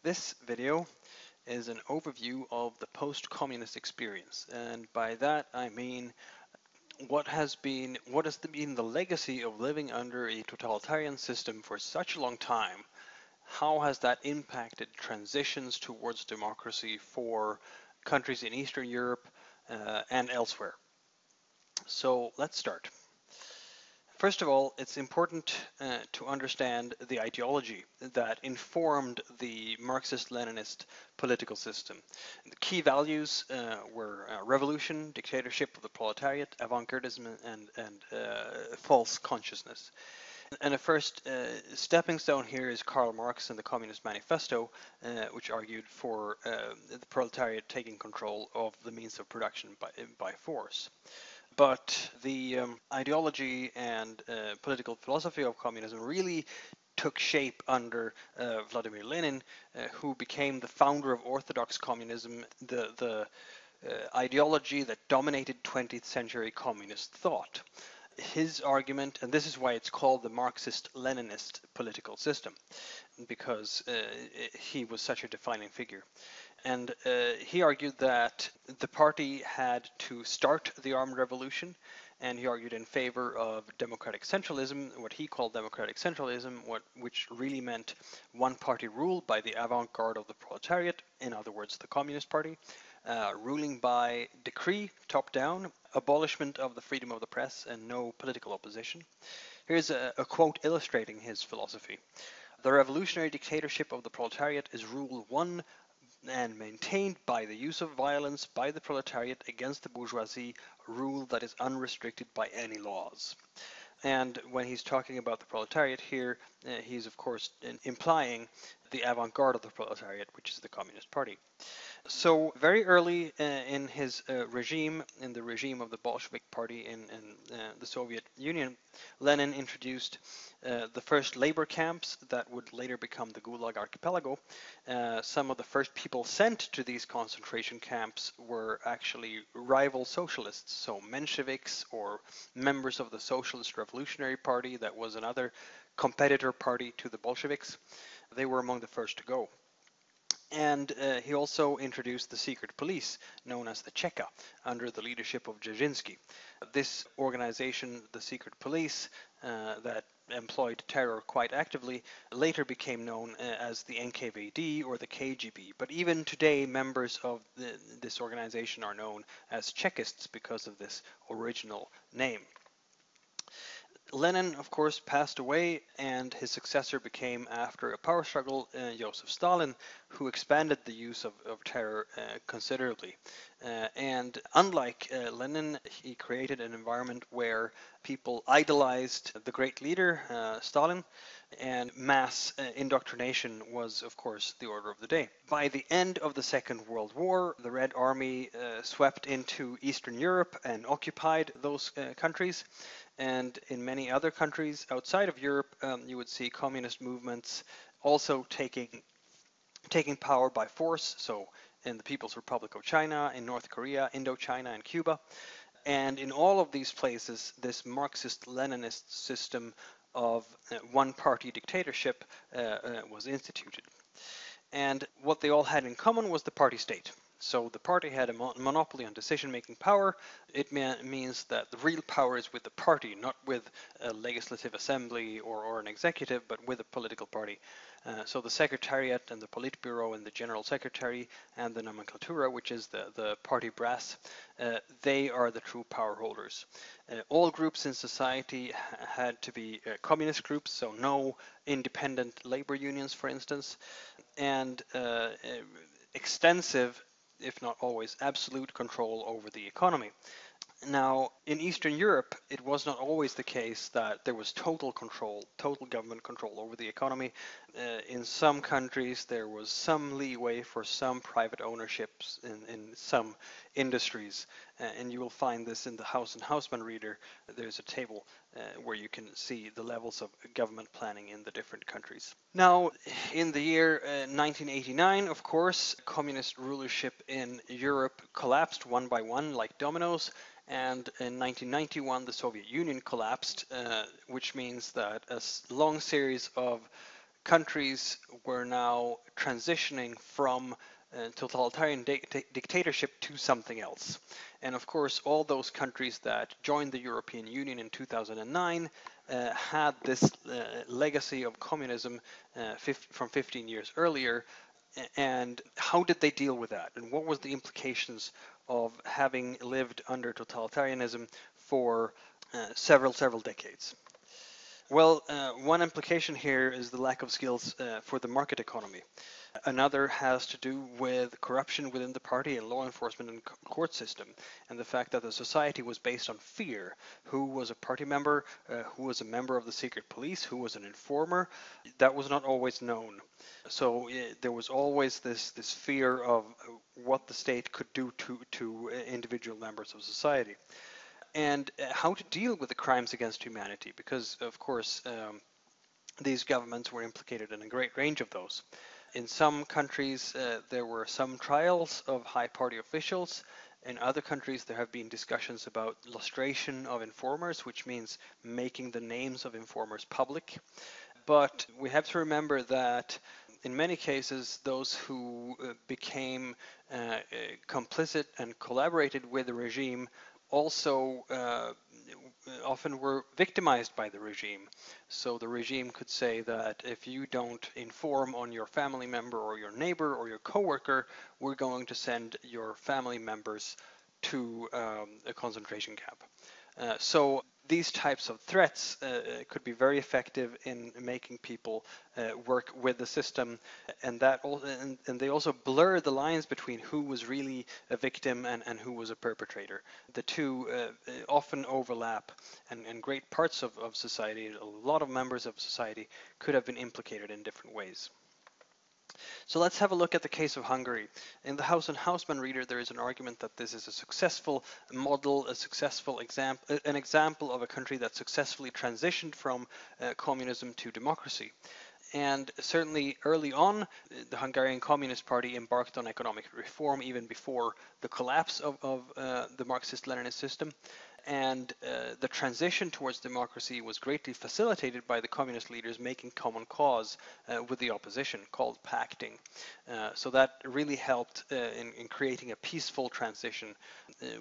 This video is an overview of the post-communist experience, and by that I mean what has been the legacy of living under a totalitarian system for such a long time. How has that impacted transitions towards democracy for countries in Eastern Europe and elsewhere? So let's start. First of all, it's important to understand the ideology that informed the Marxist-Leninist political system. The key values were revolution, dictatorship of the proletariat, avant-gardism, and false consciousness. And the first stepping stone here is Karl Marx and the Communist Manifesto, which argued for the proletariat taking control of the means of production by force. But the ideology and political philosophy of communism really took shape under Vladimir Lenin, who became the founder of Orthodox communism, the ideology that dominated 20th century communist thought. His argument, and this is why it's called the Marxist-Leninist political system, because he was such a defining figure. And he argued that the party had to start the armed revolution, and he argued in favor of democratic centralism, what he called democratic centralism, which really meant one-party rule by the avant-garde of the proletariat, in other words, the Communist Party, ruling by decree, top-down, abolishment of the freedom of the press, and no political opposition. Here's a quote illustrating his philosophy. "The revolutionary dictatorship of the proletariat is rule one and maintained by the use of violence by the proletariat against the bourgeoisie, rule that is unrestricted by any laws." And when he's talking about the proletariat here, he's of course implying the avant-garde of the proletariat, which is the Communist Party. So very early in his regime, in the regime of the Bolshevik Party in the Soviet Union, Lenin introduced the first labor camps that would later become the Gulag Archipelago. Some of the first people sent to these concentration camps were actually rival socialists, so Mensheviks or members of the Socialist Revolutionary Party, that was another competitor party to the Bolsheviks. They were among the first to go. And he also introduced the secret police, known as the Cheka, under the leadership of Dzerzhinsky. This organization, the secret police, that employed terror quite actively, later became known as the NKVD or the KGB. But even today, members of this organization are known as Chekists because of this original name. Lenin, of course, passed away, and his successor became, after a power struggle, Joseph Stalin, who expanded the use of terror considerably. And unlike Lenin, he created an environment where people idolized the great leader, Stalin, and mass indoctrination was, of course, the order of the day. By the end of the Second World War, the Red Army swept into Eastern Europe and occupied those countries. And in many other countries outside of Europe, you would see communist movements also taking power by force. So in the People's Republic of China, in North Korea, Indochina, and Cuba. And in all of these places, this Marxist-Leninist system of one-party dictatorship was instituted. And what they all had in common was the party state. So the party had a monopoly on decision-making power. It means that the real power is with the party, not with a legislative assembly or an executive, but with a political party. So the Secretariat and the Politburo and the General Secretary and the Nomenklatura, which is the party brass, they are the true power holders. All groups in society had to be communist groups, so no independent labor unions, for instance, and extensive, if not always absolute, control over the economy. Now, in Eastern Europe, it was not always the case that there was total control, total government control over the economy. In some countries, there was some leeway for some private ownerships in some industries. And you will find this in the House and Houseman Reader. There's a table where you can see the levels of government planning in the different countries. Now, in the year 1989, of course, communist rulership in Europe collapsed one by one like dominoes. And in 1991, the Soviet Union collapsed, which means that a long series of countries were now transitioning from totalitarian dictatorship to something else. And of course, all those countries that joined the European Union in 2009 had this legacy of communism from 15 years earlier. And how did they deal with that? And what was the implications of having lived under totalitarianism for several decades? Well, one implication here is the lack of skills for the market economy. Another has to do with corruption within the party and law enforcement and court system, and the fact that the society was based on fear. Who was a party member, who was a member of the secret police, who was an informer, that was not always known. So there was always this fear of what the state could do to individual members of society. And how to deal with the crimes against humanity, because of course these governments were implicated in a great range of those. In some countries there were some trials of high party officials. In other countries there have been discussions about lustration of informers, which means making the names of informers public. But we have to remember that in many cases those who became complicit and collaborated with the regime also often were victimized by the regime. So the regime could say that if you don't inform on your family member or your neighbor or your coworker, we're going to send your family members to a concentration camp. So these types of threats could be very effective in making people work with the system, and and they also blur the lines between who was really a victim and who was a perpetrator. The two often overlap, and great parts of society, a lot of members of society, could have been implicated in different ways. So let's have a look at the case of Hungary. In the House and Houseman Reader, there is an argument that this is a successful model, a successful example, an example of a country that successfully transitioned from communism to democracy. And certainly early on, the Hungarian Communist Party embarked on economic reform even before the collapse of the Marxist-Leninist system. And the transition towards democracy was greatly facilitated by the communist leaders making common cause with the opposition, called pacting. So that really helped in creating a peaceful transition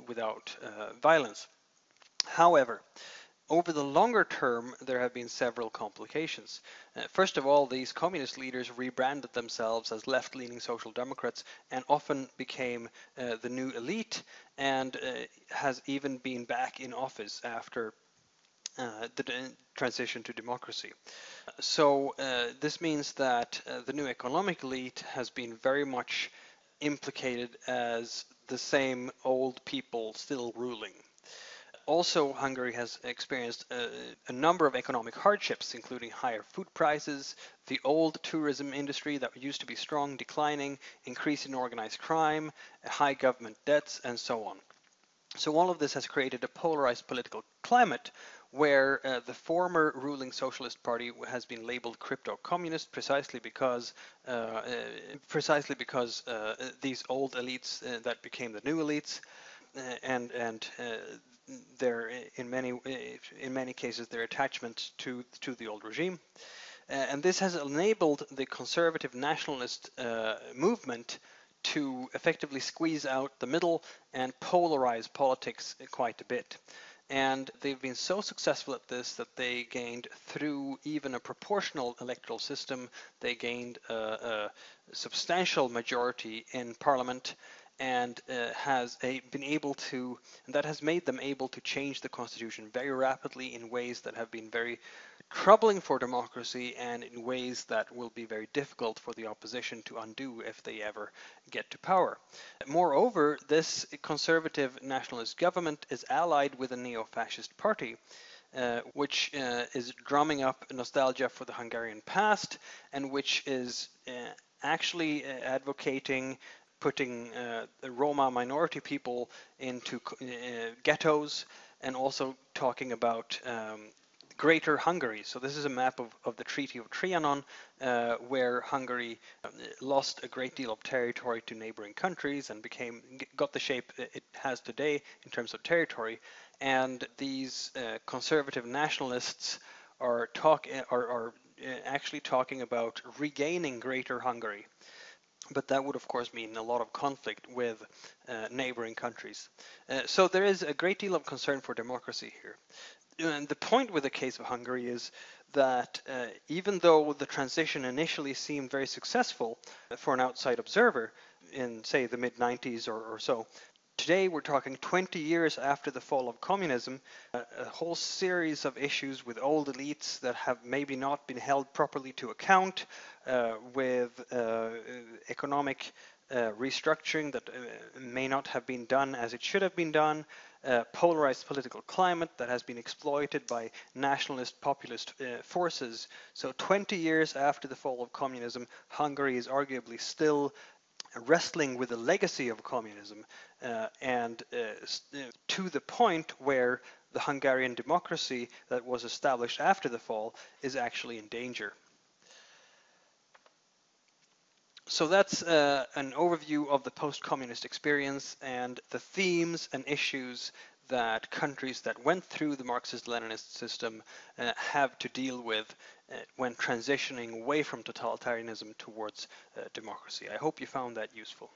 without violence. However, over the longer term, there have been several complications. First of all, these communist leaders rebranded themselves as left-leaning social democrats and often became the new elite, and has even been back in office after the transition to democracy. So this means that the new economic elite has been very much implicated as the same old people still ruling. Also, Hungary has experienced a number of economic hardships, including higher food prices, the old tourism industry that used to be strong declining, increase in organized crime, high government debts, and so on. So all of this has created a polarized political climate where the former ruling Socialist Party has been labeled crypto-communist precisely because these old elites that became the new elites, and their in many cases their attachment to the old regime, and this has enabled the conservative nationalist movement to effectively squeeze out the middle and polarize politics quite a bit. And they've been so successful at this that they gained, through even a proportional electoral system, they gained a substantial majority in parliament, and been able to, and that has made them able to change the constitution very rapidly in ways that have been very troubling for democracy, and in ways that will be very difficult for the opposition to undo if they ever get to power. Moreover, this conservative nationalist government is allied with a neo-fascist party, which is drumming up nostalgia for the Hungarian past, and which is actually advocating putting Roma minority people into ghettos, and also talking about Greater Hungary. So this is a map of the Treaty of Trianon, where Hungary lost a great deal of territory to neighboring countries and got the shape it has today in terms of territory. And these conservative nationalists are actually talking about regaining Greater Hungary. But that would, of course, mean a lot of conflict with neighboring countries. So there is a great deal of concern for democracy here. And the point with the case of Hungary is that even though the transition initially seemed very successful for an outside observer in, say, the mid 90s or so, today we're talking 20 years after the fall of communism, a whole series of issues with old elites that have maybe not been held properly to account, with economic restructuring that may not have been done as it should have been done, polarized political climate that has been exploited by nationalist populist forces. So 20 years after the fall of communism, Hungary is arguably still wrestling with the legacy of communism, and to the point where the Hungarian democracy that was established after the fall is actually in danger. So that's an overview of the post-communist experience and the themes and issues that countries that went through the Marxist-Leninist system have to deal with when transitioning away from totalitarianism towards democracy. I hope you found that useful.